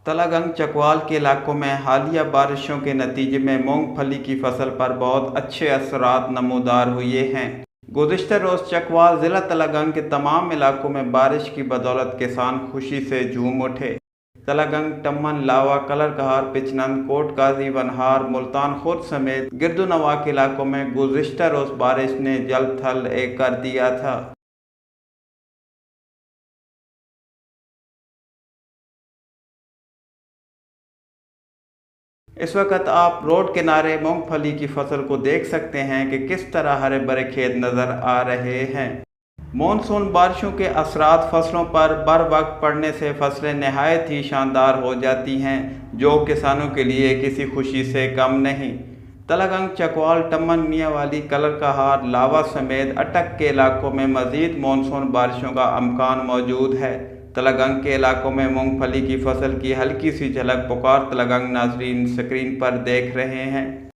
तलागंग चकवाल के इलाकों में हालिया बारिशों के नतीजे में मूंगफली की फसल पर बहुत अच्छे असरात नमूदार हुए हैं। गुज़िश्ता रोज़ चकवाल ज़िला तलागंग के तमाम इलाकों में बारिश की बदौलत किसान खुशी से झूम उठे। तलागंग, टम्मन, लावा, कलरकहार, पिचनंद, कोट काजी, वनहार, मुल्तान खुर्द समेत गिरदोनवा के इलाकों में गुज़िश्ता रोज़ बारिश ने जल थल एक कर दिया था। इस वक्त आप रोड किनारे मूंगफली की फसल को देख सकते हैं कि किस तरह हरे भरे खेत नज़र आ रहे हैं। मानसून बारिशों के असरात फसलों पर बर वक्त पड़ने से फसलें नहायत ही शानदार हो जाती हैं, जो किसानों के लिए किसी खुशी से कम नहीं। तलागंग, चकवाल, टम्मन, मियांवाली, कलरकहार, लावा समेत अटक के इलाकों में मज़ीद मानसून बारिशों का अमकान मौजूद है। तलागंग के इलाकों में मूंगफली की फसल की हल्की सी झलक पुकार तलागंग नाजरीन स्क्रीन पर देख रहे हैं।